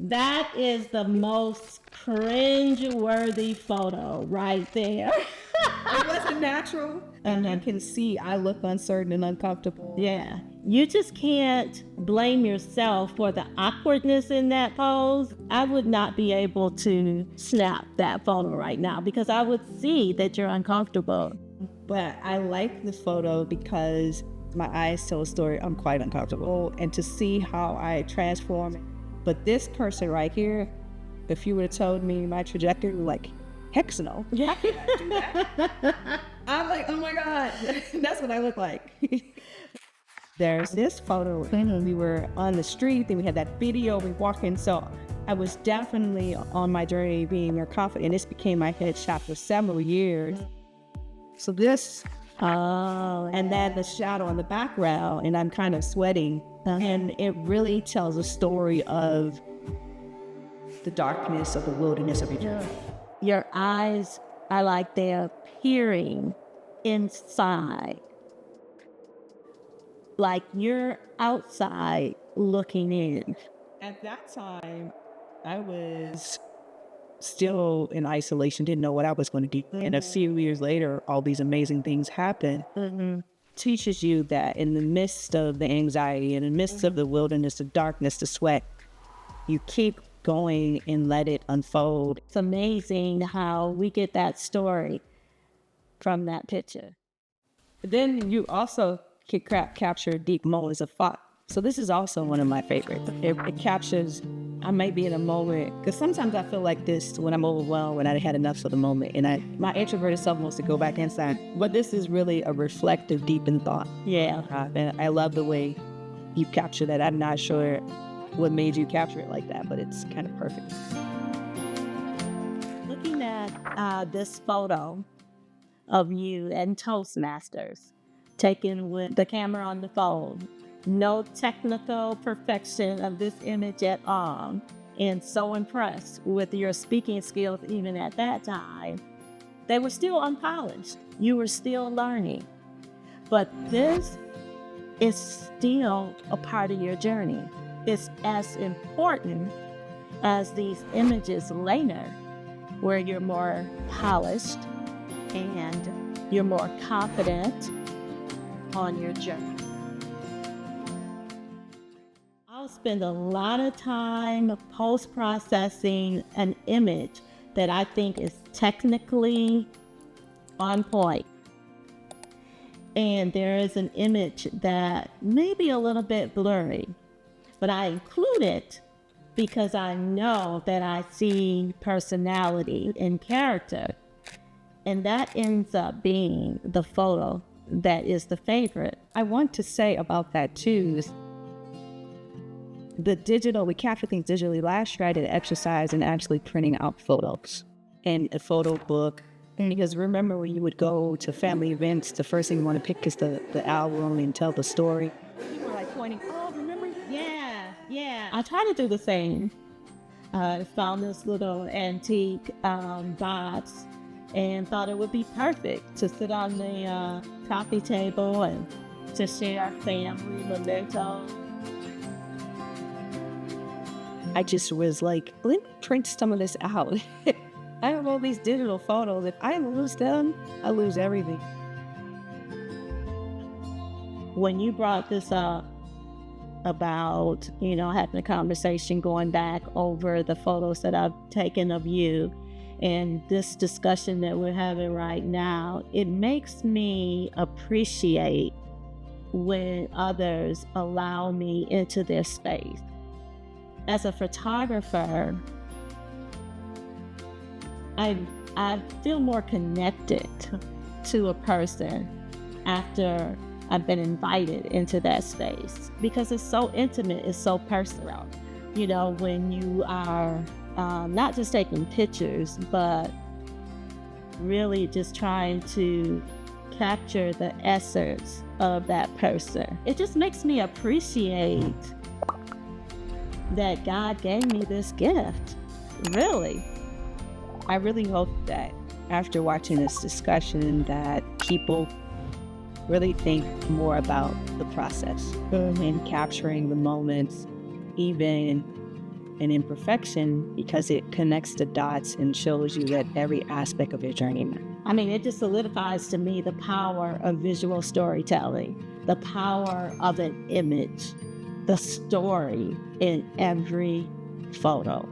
That is the most cringe-worthy photo right there. It wasn't natural. And I can see I look uncertain and uncomfortable. Yeah. You just can't blame yourself for the awkwardness in that pose. I would not be able to snap that photo right now because I would see that you're uncomfortable. But I like the photo because my eyes tell a story. I'm quite uncomfortable. And to see how I transform it. But this person right here, if you would have told me my trajectory, like, heck no. Yeah. I'm like, oh my God, that's what I look like. There's this photo. We were on the street, then we had that video, we walked in. So I was definitely on my journey being more confident. And this became my headshot for several years. So this, and then the shadow in the background, and I'm kind of sweating. And it really tells a story of the darkness of the wilderness of your journey. Your eyes are like they're peering inside. Like you're outside looking in. At that time, I was still in isolation, didn't know what I was going to do. And a few years later, all these amazing things happened. Teaches you that in the midst of the anxiety, in the midst of the wilderness, the darkness, the sweat, you keep going and let it unfold. It's amazing how we get that story from that picture. But then you also can capture deep moments of thought. So this is also one of my favorites. It captures, I might be in a moment, because sometimes I feel like this when I'm overwhelmed, when I had enough of the moment, and my introverted self wants to go back inside. But this is really a reflective, deep in thought. Yeah. And I love the way you capture that. I'm not sure what made you capture it like that, but it's kind of perfect. Looking at this photo of you and Toastmasters, taken with the camera on the phone, no technical perfection of this image at all, and so impressed with your speaking skills even at that time. They were still unpolished. You were still learning. But this is still a part of your journey. It's as important as these images later, where you're more polished and you're more confident on your journey. I'll spend a lot of time post-processing an image that I think is technically on point. And there is an image that may be a little bit blurry, but I include it because I know that I see personality and character. And that ends up being the photo that is the favorite. I want to say about that too, is we capture things digitally. Last year I did an exercise in actually printing out photos in a photo book. Because remember when you would go to family events, the first thing you want to pick is the album and tell the story. People were like pointing, oh, remember? Yeah. I try to do the same. I found this little antique box and thought it would be perfect to sit on the coffee table and to share family mementos. I just was like, let me print some of this out. I have all these digital photos. If I lose them, I lose everything. When you brought this up about, having a conversation, going back over the photos that I've taken of you, and this discussion that we're having right now, it makes me appreciate when others allow me into their space. As a photographer, I feel more connected to a person after I've been invited into that space because it's so intimate, it's so personal. When you are not just taking pictures, but really just trying to capture the essence of that person. It just makes me appreciate that God gave me this gift, really. I really hope that after watching this discussion that people really think more about the process and capturing the moments, even and imperfection because it connects the dots and shows you that every aspect of your journey matters. I mean, it just solidifies to me the power of visual storytelling, the power of an image, the story in every photo.